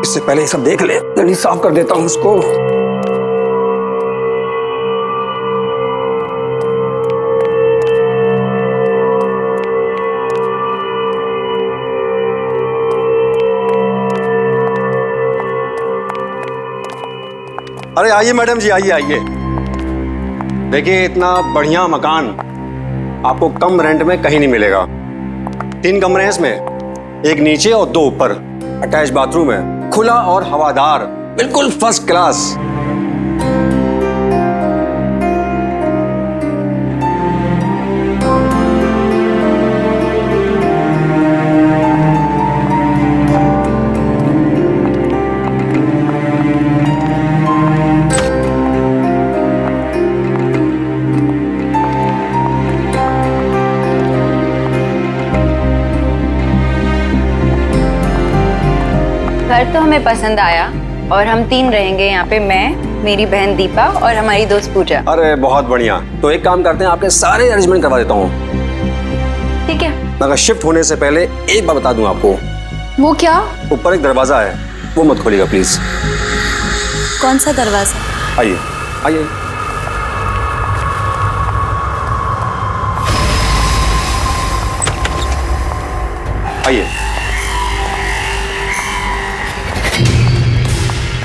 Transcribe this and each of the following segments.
इससे पहले ये सब देख ले, जल्दी साफ कर देता हूँ उसको। अरे आइए मैडम जी, आइए आइए। देखिए इतना बढ़िया मकान आपको कम रेंट में कहीं नहीं मिलेगा। 3 कमरे हैं इसमें, एक नीचे और 2 ऊपर। अटैच बाथरूम है, खुला और हवादार, बिल्कुल फर्स्ट क्लास। घर तो हमें पसंद आया और हम 3 रहेंगे यहाँ पे, मैं, मेरी बहन दीपा और हमारी दोस्त पूजा। अरे बहुत बढ़िया। तो एक काम करते हैं, आपके सारे अरेंजमेंट करवा देता हूँ। ठीक है। मगर शिफ्ट होने से पहले एक बात बता दूं आपको। वो क्या? ऊपर एक दरवाजा है, वो मत खोलिएगा प्लीज। कौन सा दरवाजा? आइए आइए। आइए।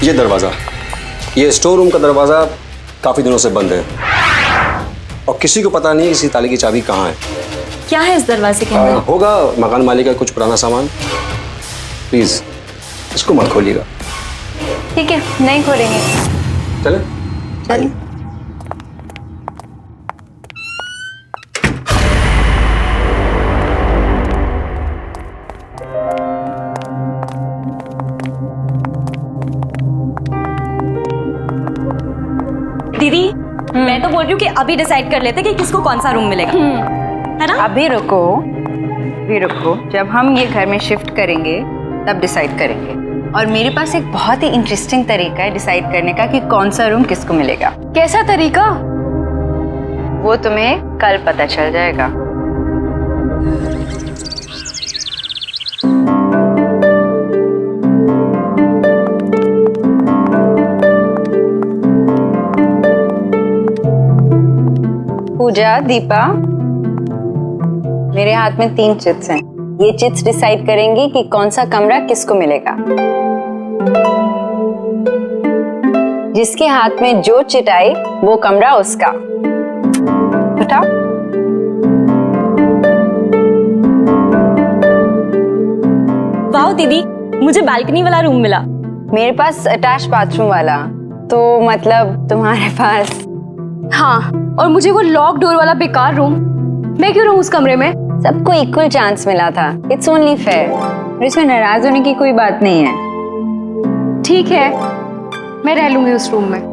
ये दरवाजा, ये स्टोर रूम का दरवाजा काफी दिनों से बंद है और किसी को पता नहीं इसी ताले की चाबी कहाँ है। क्या है इस दरवाजे के अंदर? होगा मकान मालिक का कुछ पुराना सामान। प्लीज इसको मत खोलिएगा। ठीक है, नहीं खोलेंगे। चले चलिए। दीदी, मैं तो बोल रही हूँ कि अभी डिसाइड कर लेते कि किसको कौन सा रूम मिलेगा, है ना? अभी रुको, जब हम ये घर में शिफ्ट करेंगे तब डिसाइड करेंगे। और मेरे पास एक बहुत ही इंटरेस्टिंग तरीका है डिसाइड करने का कि कौन सा रूम किसको मिलेगा। कैसा तरीका? वो तुम्हें कल पता चल जाएगा। पूजा, दीपा, मेरे हाथ में 3 चिट्स हैं। ये चिट्स डिसाइड करेंगी कि कौन सा कमरा किसको मिलेगा। जिसके हाथ में जो चिट आई वो कमरा उसका। उठाओ। वाह दीदी, मुझे बालकनी वाला रूम मिला। मेरे पास अटैच बाथरूम वाला, तो मतलब तुम्हारे पास। हाँ, और मुझे वो लॉक डोर वाला बेकार रूम। मैं क्यों रहूं उस कमरे में? सबको इक्वल चांस मिला था। It's only fair. इसमें नाराज होने की कोई बात नहीं है। ठीक है, मैं रह लूंगी उस रूम में।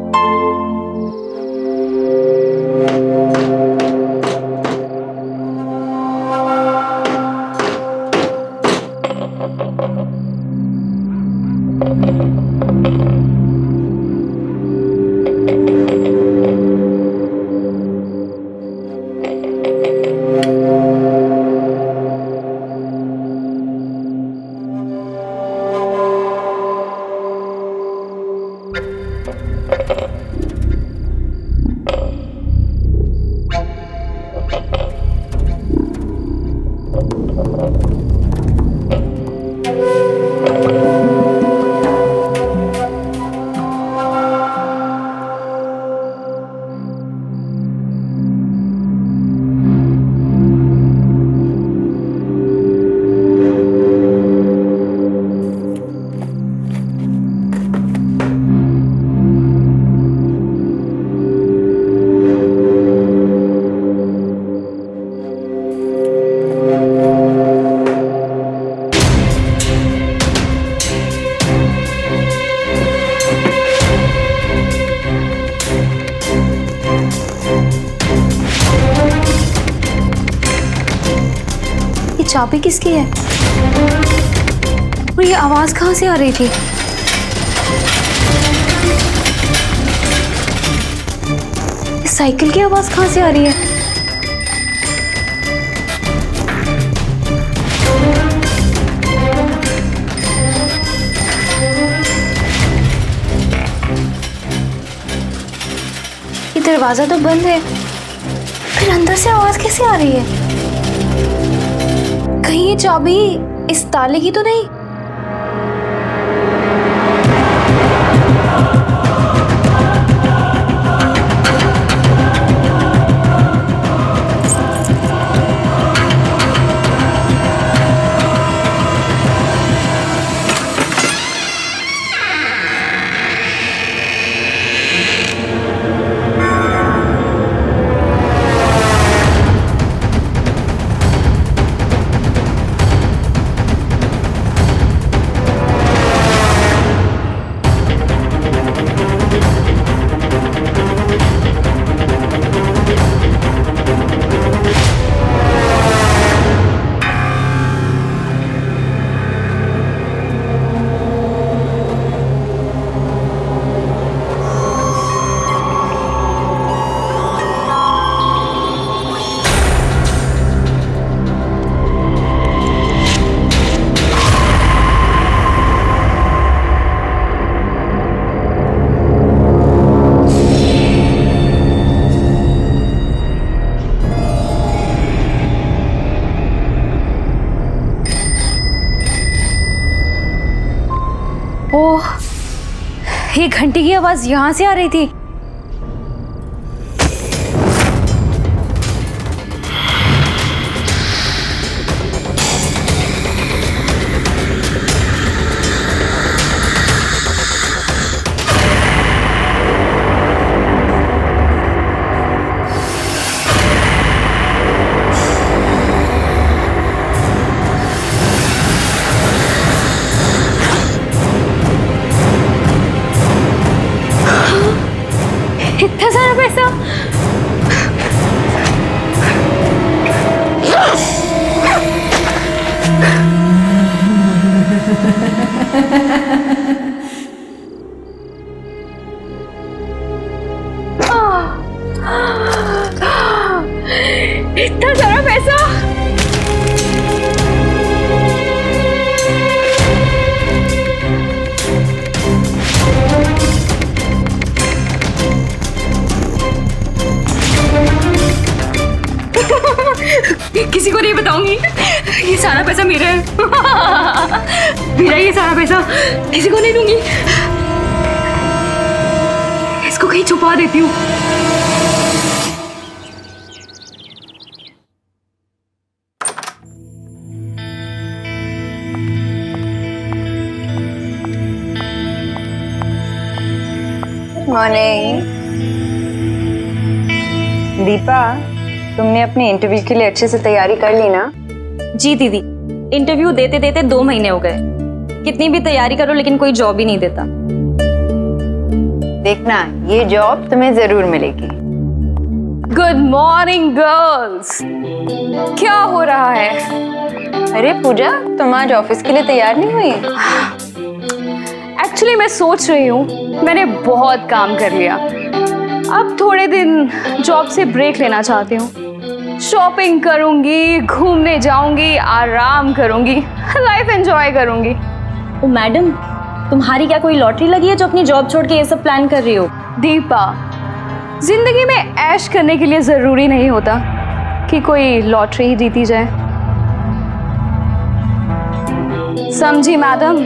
चाबी किसकी है? और ये आवाज कहाँ से आ रही थी? इस साइकिल की आवाज कहाँ से आ रही है? दरवाजा तो बंद है, फिर अंदर से आवाज कैसे आ रही है? कहीं ये चाबी इस ताले की तो नहीं? ओह, ये घंटी की आवाज यहाँ से आ रही थी। इतना सारा पैसा? इतना सारा पैसा? किसी को नहीं बताऊंगी, ये सारा पैसा मेरा है। मेरा ये सारा पैसा किसी को नहीं दूंगी, इसको कहीं छुपा देती हूँ। मॉर्निंग दीपा, तुमने अपने इंटरव्यू के लिए अच्छे से तैयारी कर ली ना? जी दीदी, इंटरव्यू देते देते 2 महीने हो गए। कितनी भी तैयारी करो लेकिन कोई जॉब ही नहीं देता। देखना, ये जॉब तुम्हें जरूर मिलेगी। गुड मॉर्निंग गर्ल्स, क्या हो रहा है? अरे पूजा, तुम आज ऑफिस के लिए तैयार नहीं हुई? एक्चुअली मैं सोच रही हूँ, मैंने बहुत काम कर लिया, अब थोड़े दिन जॉब से ब्रेक लेना चाहती हूँ। शॉपिंग करूंगी, घूमने जाऊंगी, आराम करूंगी, लाइफ एंजॉय करूंगी। ओ मैडम, तुम्हारी क्या कोई लॉटरी लगी है जो अपनी जॉब छोड़ के ये सब प्लान कर रही हो? दीपा, जिंदगी में ऐश करने के लिए जरूरी नहीं होता कि कोई लॉटरी ही जीती जाए, समझी मैडम?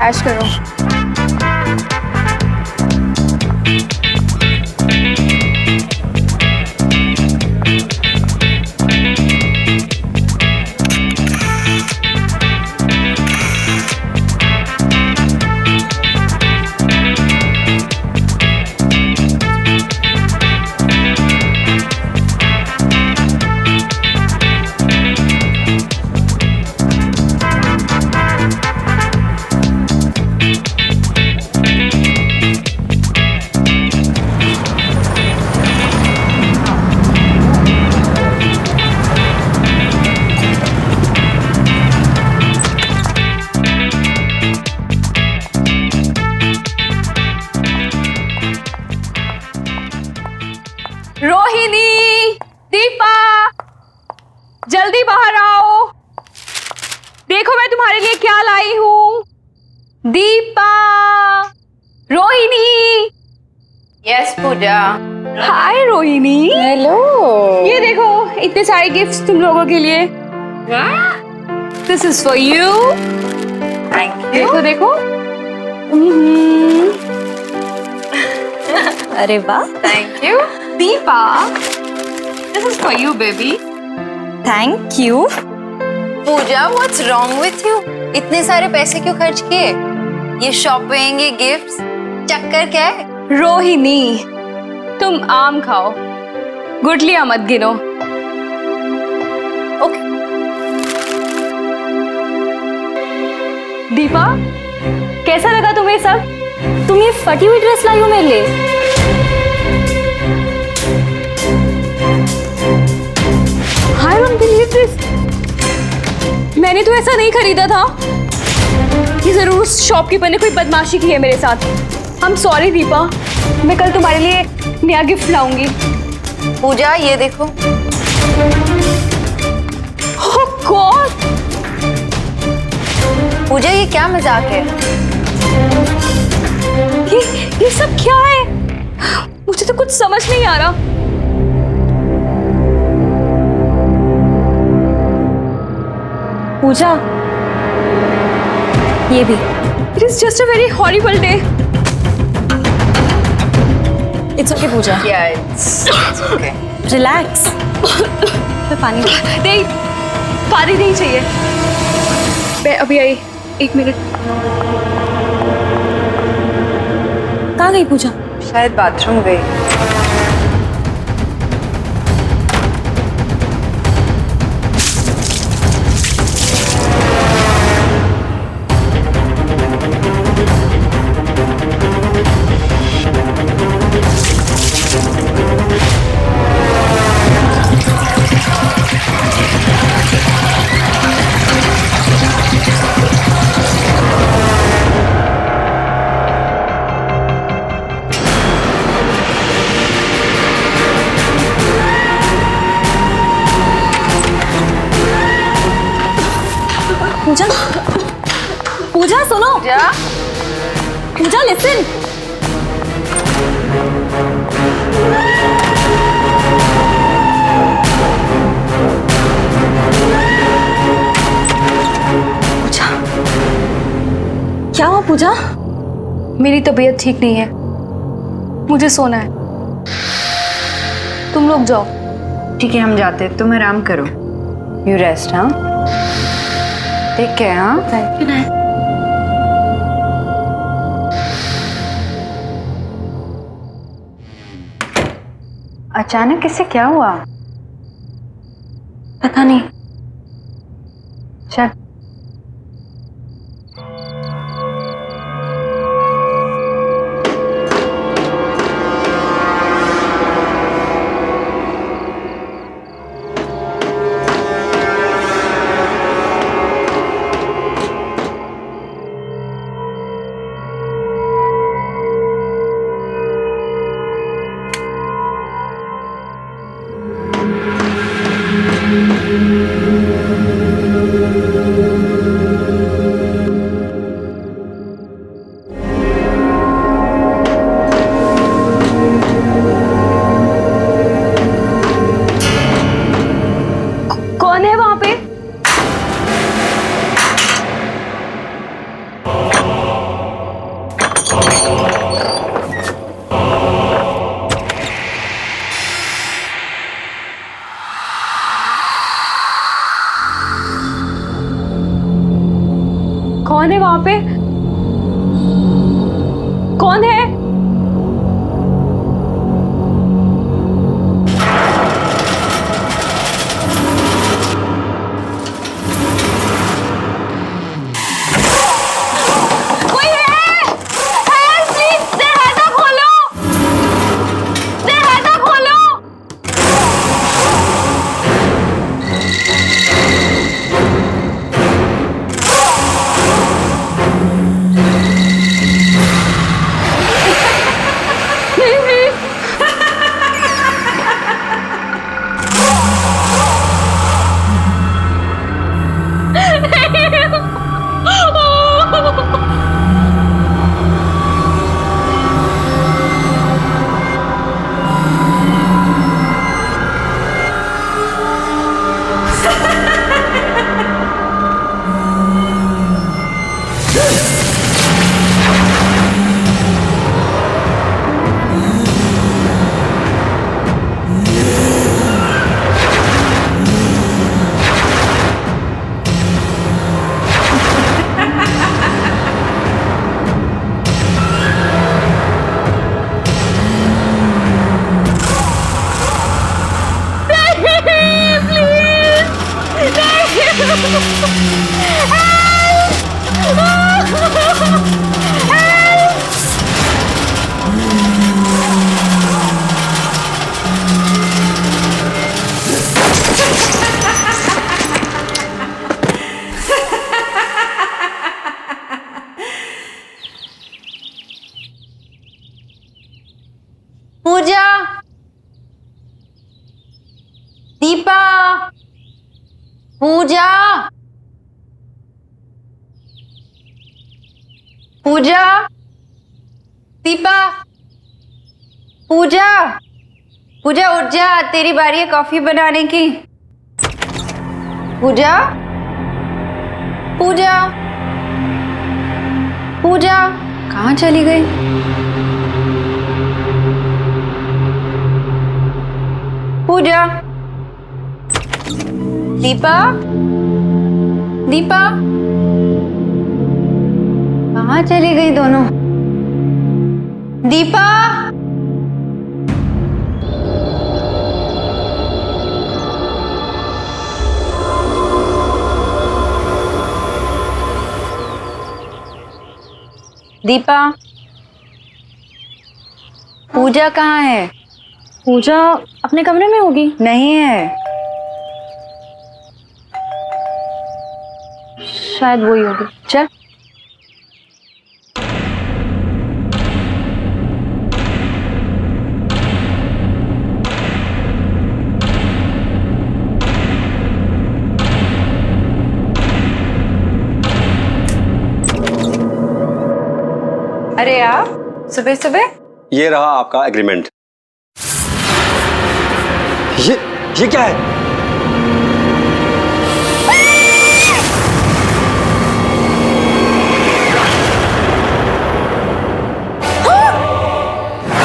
ऐश करो। देखो मैं तुम्हारे लिए क्या लाई हूँ। Deepa, Rohini. Yes Puja. Hi Rohini. Hello. ये देखो इतने सारे गिफ्ट्स तुम लोगों के लिए। This is for you. Thank देखो देखो। अरे वाह, thank you. Deepa, this is for you baby. Thank you. Puja what's wrong with you? इतने सारे पैसे क्यों खर्च किए? ये शॉपिंग, ये गिफ्ट्स, चक्कर क्या है? रोहिणी, तुम आम खाओ, गुठलियां मत गिनो। ओके। दीपा, कैसा लगा तुम्हें सब? तुम ये फटी हुई ड्रेस लाई हो मेरे लिए? I don't believe this. मैंने तो ऐसा नहीं खरीदा था। ये जरूर शॉपकीपर ने कोई बदमाशी की है मेरे साथ। I'm sorry दीपा, मैं कल तुम्हारे लिए नया गिफ्ट लाऊंगी। पूजा ये देखो। Oh God! पूजा ये क्या मजाक है? ये सब क्या है? मुझे तो कुछ समझ नहीं आ रहा। पूजा, ये भी। It is just a very horrible day. It's okay Puja, Yeah, it's okay. Relax. मैं पानी नहीं, पानी नहीं चाहिए। मैं अभी आई, 1 मिनट। कहाँ गई पूजा? शायद बाथरूम गई। पूजा, पूजा सुनो। पूजा, पूजा लिसन। पूजा, क्या हुआ पूजा? मेरी तबीयत ठीक नहीं है, मुझे सोना है। तुम लोग जाओ। ठीक है हम जाते हैं, तुम आराम करो। You rest. हाँ, टेक केयर। हाँ, गुड नाइट। अचानक इससे क्या हुआ? पता नहीं। चल। कौन है वहां पे? कौन है वहां पे? कौन है? कोई है? Help, please! दरवाजा खोलो! दरवाजा खोलो! पूजा, दीपा, पूजा, पूजा उठ जा, तेरी बारी है कॉफी बनाने की। पूजा, पूजा, पूजा, कहाँ चली गई? पूजा, दीपा, दीपा, कहाँ चली गई दोनों? दीपा, दीपा, पूजा कहाँ है? पूजा अपने कमरे में होगी। नहीं है, शायद वही होगी। चल। अरे आप सुबह सुबह? ये रहा आपका एग्रीमेंट। ये क्या है?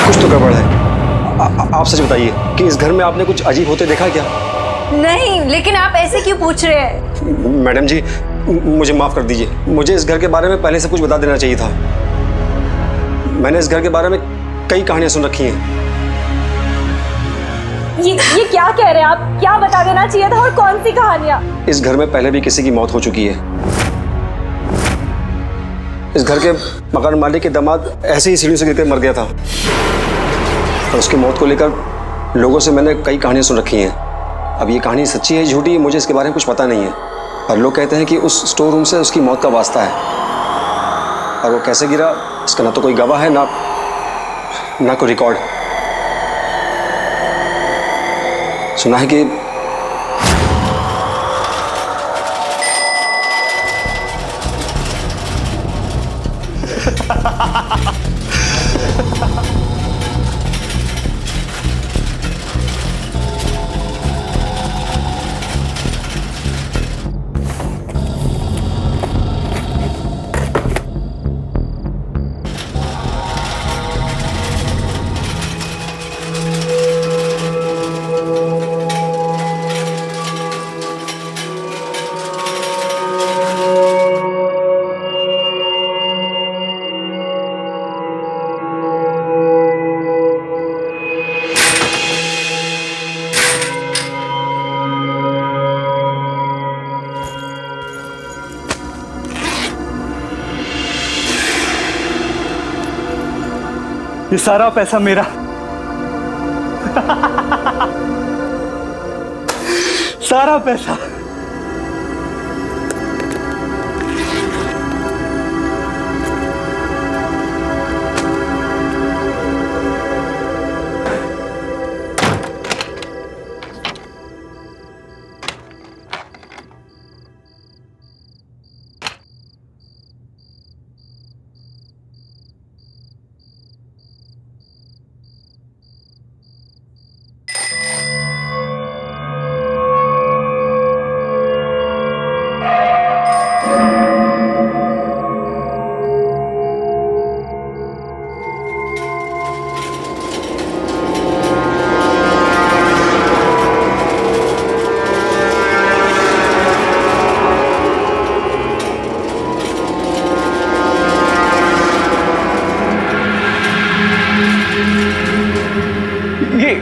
कुछ तो गड़बड़ है। आप सच बताइए कि इस घर में आपने कुछ अजीब होते देखा क्या? नहीं, लेकिन आप ऐसे क्यों पूछ रहे हैं? मैडम जी, मुझे माफ कर दीजिए। मुझे इस घर के बारे में पहले से कुछ बता देना चाहिए था। मैंने इस घर के बारे में कई कहानियां सुन रखी हैं। ये क्या कह रहे हैं आप? क्या बता देना चाहिए था और कौन सी कहानियां? इस घर में पहले भी किसी की मौत हो चुकी है। इस घर के मकान मालिक के दामाद ऐसे ही सीढ़ी से गिरकर मर गया था और उसकी मौत को लेकर लोगों से मैंने कई कहानियां सुन रखी हैं। अब ये कहानी सच्ची है झूठी है मुझे इसके बारे में कुछ पता नहीं है, पर लोग कहते हैं कि उस स्टोर रूम से उसकी मौत का वास्ता है। और वो कैसे गिरा इसका ना तो कोई गवाह है ना कोई रिकॉर्ड। सुना है कि ये सारा पैसा मेरा। सारा पैसा।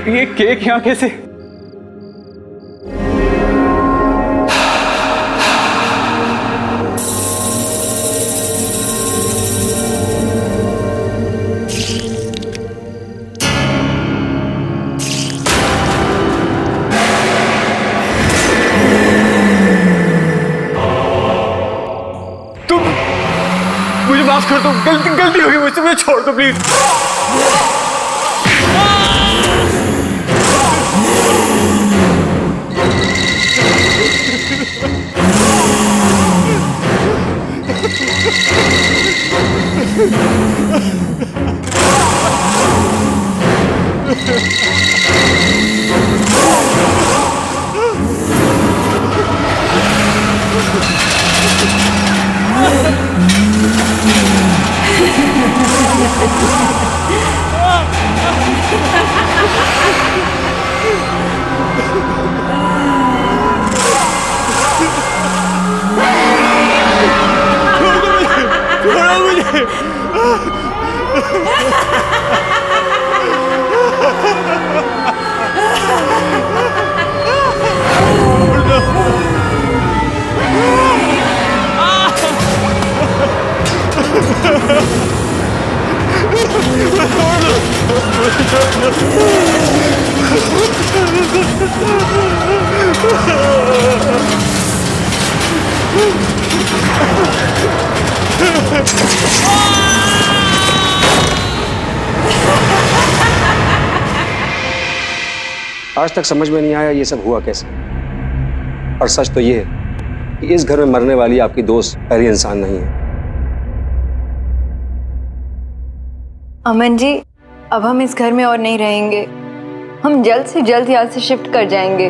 ये केक यहाँ कैसे? तुम मुझे माफ कर दो, गलती हो गई मुझसे, मुझे छोड़ दो प्लीज। छोड़ो मुझे। आज तक समझ में नहीं आया ये सब हुआ कैसे। और सच तो ये है कि इस घर में मरने वाली आपकी दोस्त पहली इंसान नहीं है। अमन जी, अब हम इस घर में और नहीं रहेंगे। हम जल्द से जल्द यहाँ से शिफ्ट कर जाएंगे।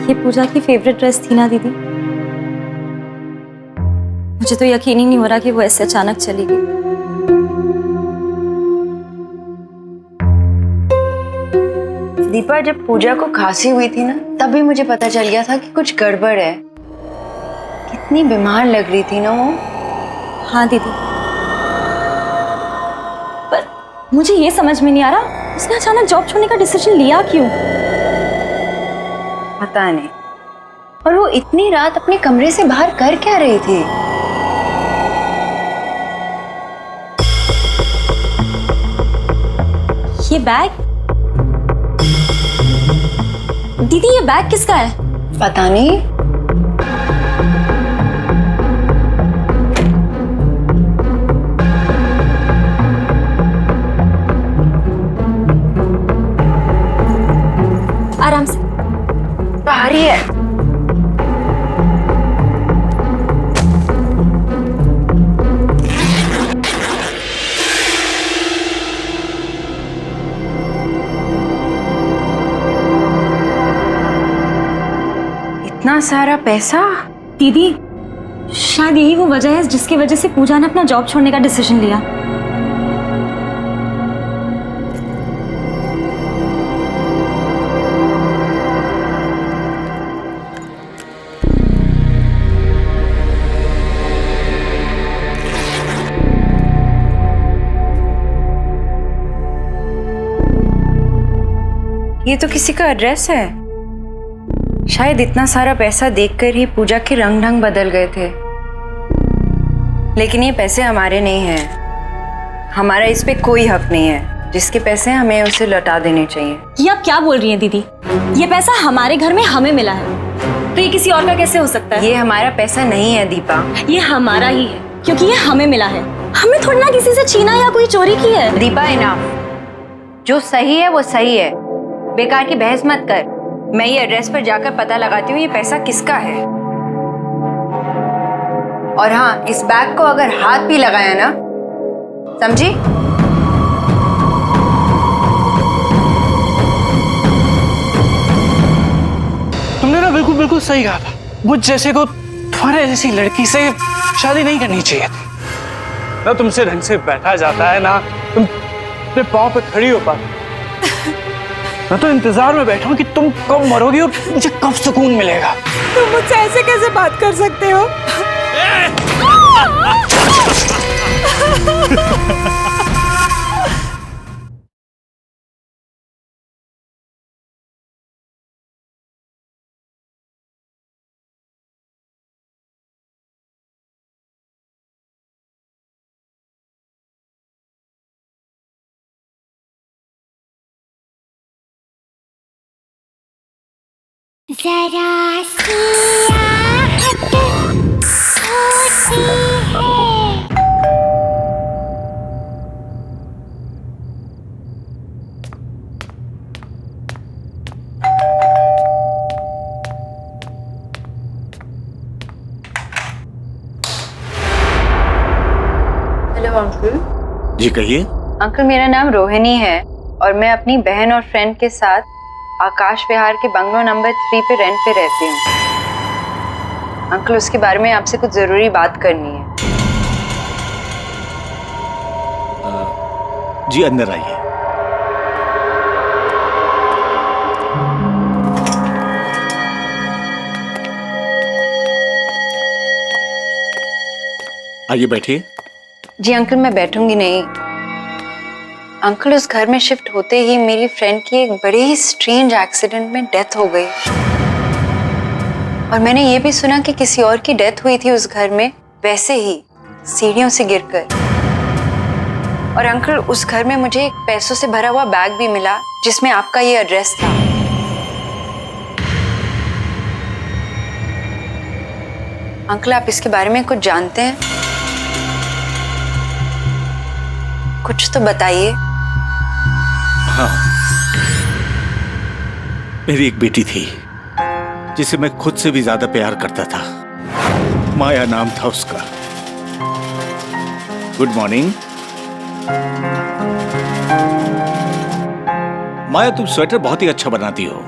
ये पूजा की फेवरेट ड्रेस थी ना दीदी? मुझे तो यकीन ही नहीं हो रहा कि वो ऐसे अचानक चली गई। दीपा, जब पूजा को खांसी हुई थी ना, तभी मुझे पता चल गया था कि कुछ गड़बड़ है। कितनी बीमार लग रही थी ना वो। हाँ दीदी, पर मुझे ये समझ में नहीं आ रहा उसने अचानक जॉब छोड़ने का डिसीजन लिया क्यों? पता नहीं। और वो इतनी रात अपने कमरे से बाहर कर क्या रही थी? ये बैग? दीदी, ये बैग किसका है? पता नहीं। आराम से। भारी है। इतना सारा पैसा? दीदी, शायद यही वो वजह है जिसकी वजह से पूजा ने अपना जॉब छोड़ने का डिसीजन लिया। ये तो किसी का एड्रेस है। शायद इतना सारा पैसा देखकर ही पूजा के रंग ढंग बदल गए थे। लेकिन ये पैसे हमारे नहीं हैं। हमारा इस पे कोई हक नहीं है। जिसके पैसे हैं हमें उसे लौटा देने चाहिए। ये आप क्या बोल रही हैं दीदी? ये पैसा हमारे घर में हमें मिला है, तो ये किसी और का कैसे हो सकता है? ये हमारा पैसा नहीं है दीपा। ये हमारा ही है, क्योंकि ये हमें मिला है। हमने थोड़ी ना किसी से छीना या कोई चोरी की है। दीपा, इनाफ। जो सही है वो सही है। बेकार की बहस मत कर। मैं ये एड्रेस पर जाकर पता लगाती हूँ ये पैसा किसका है। और हाँ, इस बैग को अगर हाथ भी लगाया ना, समझी? तुमने ना बिल्कुल बिल्कुल सही कहा था। मुझ जैसे को तुम्हारे जैसी लड़की से शादी नहीं करनी चाहिए थी। ना तुमसे ढंग से बैठा जाता है, ना तुम अपने पाँव पे खड़ी हो पाती। मैं तो इंतजार में बैठा हूँ कि तुम कब मरोगी और मुझे कब सुकून मिलेगा। तुम मुझसे ऐसे कैसे बात कर सकते हो? जरा सी आहट होती है। Hello uncle. जी कहिए। अंकल मेरा नाम रोहिणी है और मैं अपनी बहन और फ्रेंड के साथ आकाश विहार के बंगलो नंबर 3 पे रेंट पे रहती हूँ। अंकल उसके बारे में आपसे कुछ जरूरी बात करनी है। जी अंदर आइए। आइए बैठिए। जी अंकल मैं बैठूंगी नहीं। अंकल उस घर में शिफ्ट होते ही मेरी फ्रेंड की एक बड़े ही स्ट्रेंज एक्सीडेंट में डेथ हो गई और मैंने ये भी सुना कि किसी और की डेथ हुई थी उस घर में, वैसे ही सीढ़ियों से गिरकर। और अंकल उस घर में मुझे एक पैसों से भरा हुआ बैग भी मिला जिसमें आपका ये एड्रेस था। अंकल आप इसके बारे में कुछ जानते हैं? कुछ तो बताइए। हाँ, मेरी एक बेटी थी जिसे मैं खुद से भी ज्यादा प्यार करता था। माया नाम था उसका। Good morning. माया तुम स्वेटर बहुत ही अच्छा बनाती हो।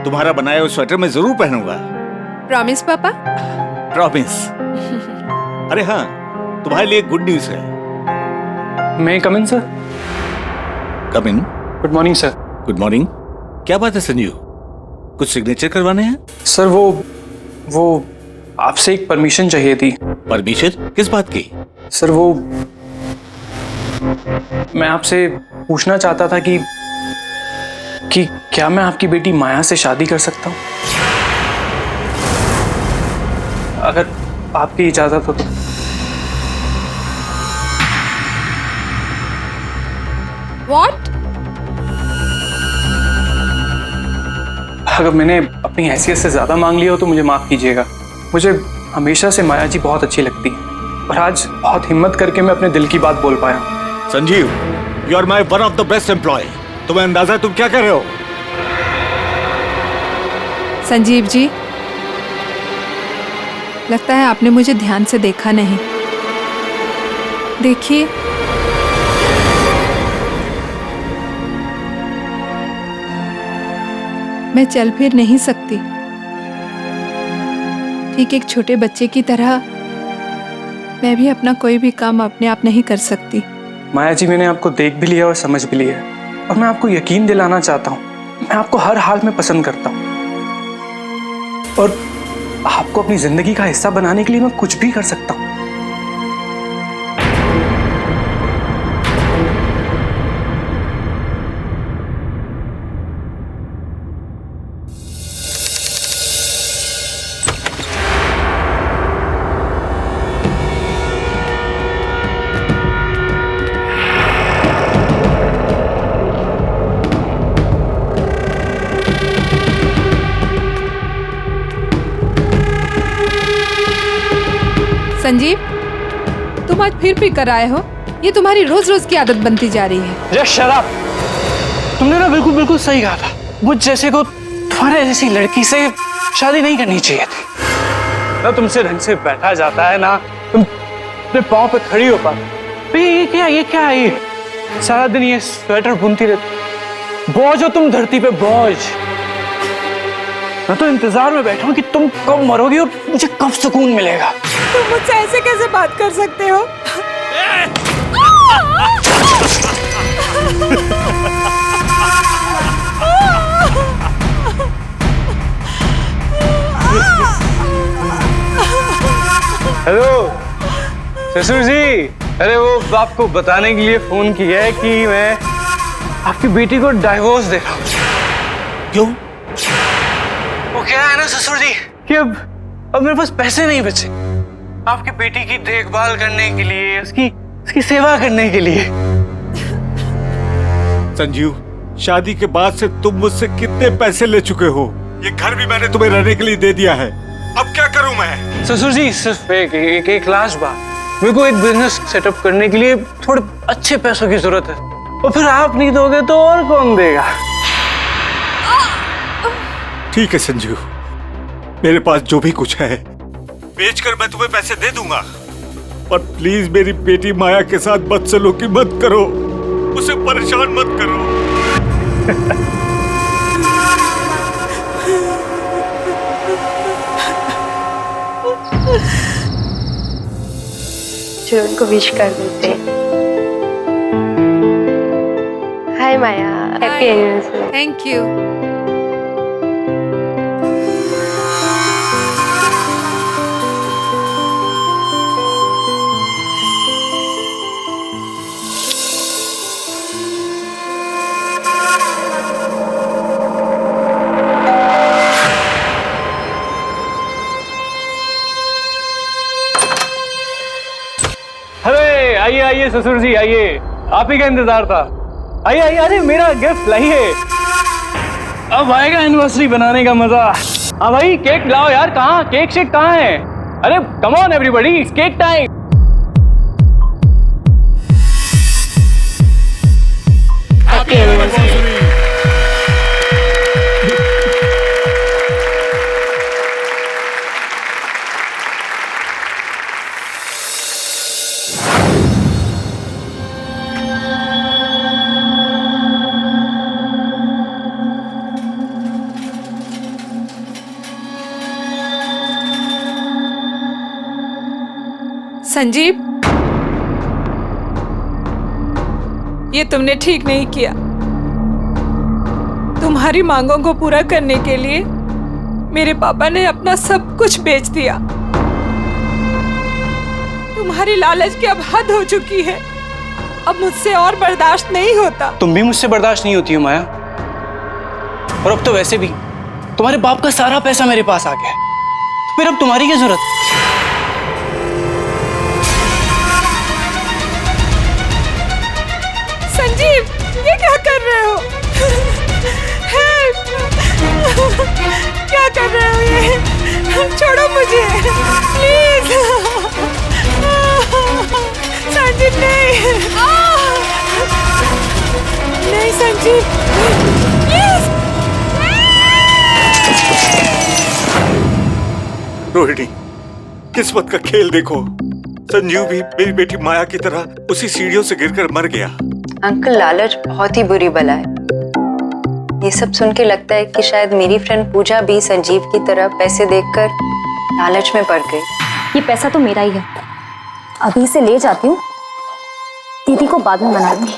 तुम्हारा बनाया हुआ स्वेटर मैं जरूर पहनूंगा। प्रॉमिस पापा? प्रॉमिस। अरे हाँ, तुम्हारे लिए गुड न्यूज है। मैं come in sir? Come in. Good morning sir. Good morning. क्या बात है संजीव, कुछ सिग्नेचर करवाने हैं? सर वो आपसे एक परमिशन चाहिए थी। परमिशन किस बात की? सर वो मैं आपसे पूछना चाहता था कि क्या मैं आपकी बेटी माया से शादी कर सकता हूँ, अगर आपकी इजाजत हो तो। What? अगर मैंने अपनी हैसियत से ज्यादा मांग लिया हो तो मुझे माफ कीजिएगा। मुझे हमेशा से माया जी बहुत अच्छी लगती है और आज बहुत हिम्मत करके मैं अपने दिल की बात बोल पाया। Sanjeev, you are my one of the best employee. तुम्हें अंदाजा तुम क्या कर रहे हो? संजीव जी, लगता है आपने मुझे ध्यान से देखा नहीं। देखिए, मैं चल फिर नहीं सकती। ठीक एक छोटे बच्चे की तरह मैं भी अपना कोई भी काम अपने आप नहीं कर सकती। माया जी, मैंने आपको देख भी लिया और समझ भी लिया और मैं आपको यकीन दिलाना चाहता हूँ, मैं आपको हर हाल में पसंद करता हूँ और आपको अपनी जिंदगी का हिस्सा बनाने के लिए मैं कुछ भी कर सकता हूँ। संजीव, तुम आज फिर कर आए हो। ये तुम्हारी रोज रोज की आदत बनती जा रही है। Just shut up. तुमने ना बिल्कुल सही कहा था। मुझ जैसे को तुम्हारे जैसी लड़की से शादी नहीं करनी चाहिए थी। ना तुमसे ढंग से बैठा जाता है, ना तुम अपने पाँव पे खड़ी हो पाती। ये क्या है ये? सारा दिन ये स्वेटर बुनती रहती। बोझ हो तुम धरती पे, बोझ। मैं तो इंतजार में बैठा हूँ कि तुम कब मरोगी और मुझे कब सुकून मिलेगा। तुम मुझसे ऐसे कैसे बात कर सकते हो? हेलो ससुर जी। अरे वो आपको बताने के लिए फोन किया है कि मैं आपकी बेटी को डाइवोर्स दे रहा हूँ। क्यों? वो कह रहा है ना ससुर जी कि अब मेरे पास पैसे नहीं बचे आपकी बेटी की देखभाल करने के लिए, उसकी सेवा करने के लिए। संजीव, शादी के बाद से तुम मुझसे कितने पैसे ले चुके हो? ये घर भी मैंने तुम्हें रहने के लिए दे दिया है। अब क्या करूं मैं? ससुर जी, सिर्फ एक लास्ट बात। मेरे को एक बिजनेस सेटअप करने के लिए थोड़े अच्छे पैसों की जरूरत है और फिर आप नहीं दोगे तो और कौन देगा? ठीक है संजीव, मेरे पास जो भी कुछ है बेचकर मैं तुम्हें पैसे दे दूंगा। पर प्लीज मेरी बेटी माया के साथ बदसलूकी मत करो, उसे परेशान मत करो। जो उनको विश कर देते। हाय माया, हैप्पी एनिवर्सरी। Thank you. अरे आइए आइए ससुर जी आइए, आप ही का इंतजार था। आइए आइए, अरे मेरा गिफ्ट लाइए, अब आएगा एनिवर्सरी बनाने का मजा। हाँ भाई केक लाओ यार, कहाँ केक शेक कहाँ है? अरे come on everybody, it's cake time. Happy anniversary. Sanjeev, ये तुमने ठीक नहीं किया। तुम्हारी मांगों को पूरा करने के लिए मेरे पापा ने अपना सब कुछ बेच दिया। तुम्हारी लालच की अब हद हो चुकी है, अब मुझसे और बर्दाश्त नहीं होता। तुम भी मुझसे बर्दाश्त नहीं होती हो माया, और अब तो वैसे भी तुम्हारे बाप का सारा पैसा मेरे पास आ गया, तो फिर अब तुम्हारी क्या जरूरत? संजीव, ये क्या कर रहे हो? क्या कर रहे हो ये? छोड़ो मुझे प्लीज। संजीव नहीं, नहीं संजीव प्लीज। रोहिणी, किस्मत का खेल देखो। संजीव भी मेरी बेटी माया की तरह उसी सीढ़ियों से गिरकर मर गया। अंकल, लालच बहुत ही बुरी बला है। ये सब सुन के लगता है कि शायद मेरी फ्रेंड पूजा भी संजीव की तरह पैसे देखकर लालच में पड़ गई। ये पैसा तो मेरा ही है, अभी से ले जाती हूँ, दीदी को बाद में मना लूंगी।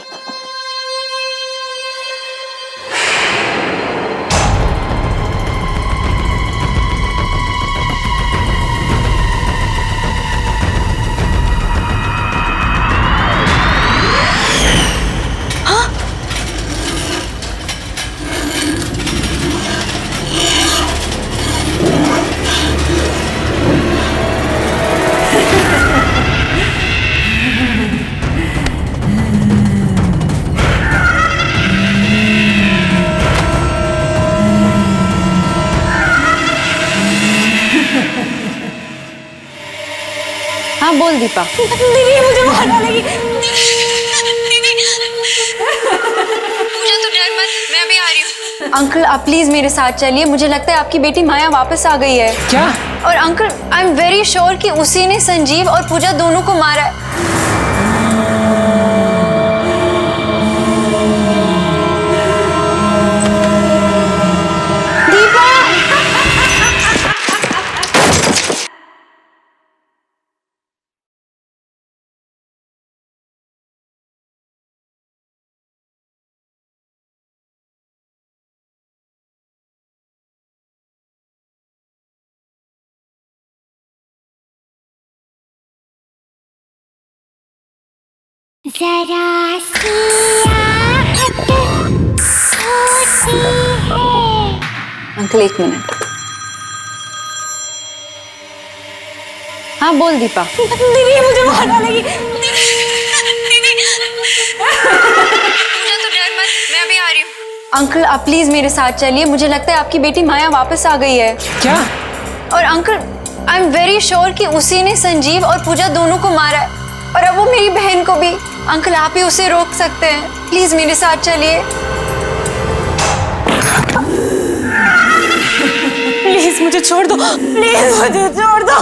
हाँ बोल दीपा। दीदी मुझे मार डालेगी। पूजा तो डर मत, मैं अभी आ रही हूँ। अंकल आप प्लीज मेरे साथ चलिए, मुझे लगता है आपकी बेटी माया वापस आ गई है। क्या? और uncle I am very sure कि उसी ने संजीव और पूजा दोनों को मारा है। जरा सी आहट होती है। अंकल एक मिनट। हाँ बोल दीपा। दीदी मुझे मार डालेगी। पूजा तो डर मत, मैं अभी आ रही हूँ। अंकल आप प्लीज मेरे साथ चलिए, मुझे लगता है आपकी बेटी माया वापस आ गई है। क्या? और uncle I am very sure कि उसी ने संजीव और पूजा दोनों को मारा है, और अब वो मेरी बहन को भी। अंकल आप ही उसे रोक सकते हैं, प्लीज मेरे साथ चलिए। प्लीज मुझे छोड़ दो, प्लीज मुझे छोड़ दो।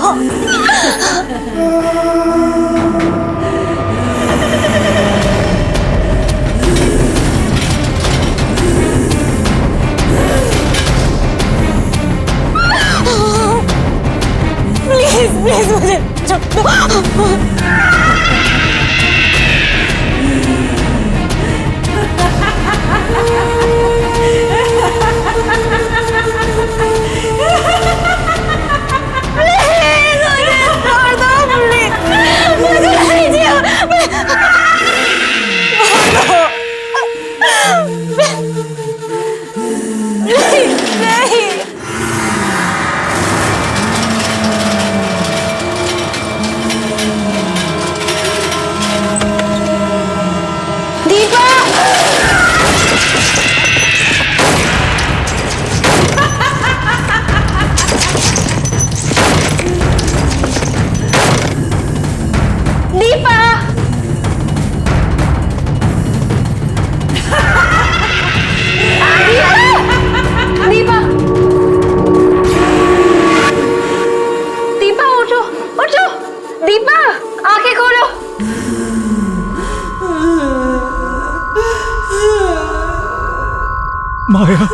माया,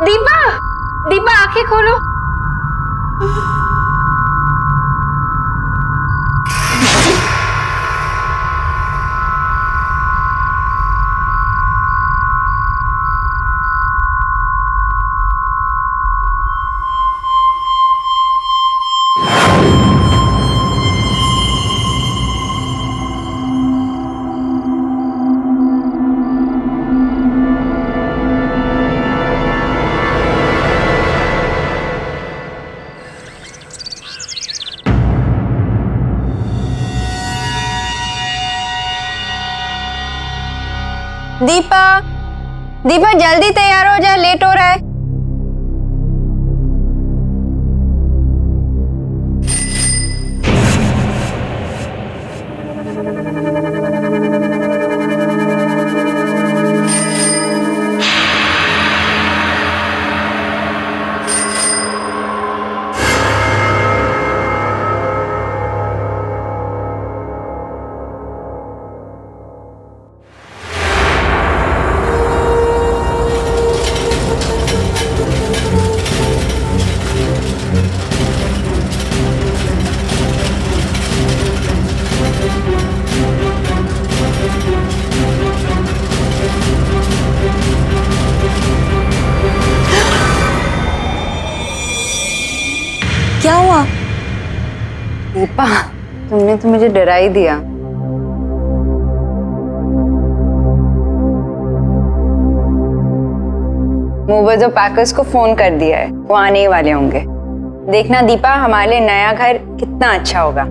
दीपा, दीपा आंखें खोलो। दीपा, दीपा जल्दी तैयार हो जा, लेट हो रहा है। क्या हुआ? दीपा, तुमने तो मुझे डरा ही दिया। मूवर्स और पैकर्स को फोन कर दिया है, वो आने ही वाले होंगे। देखना दीपा, हमारे लिए नया घर कितना अच्छा होगा।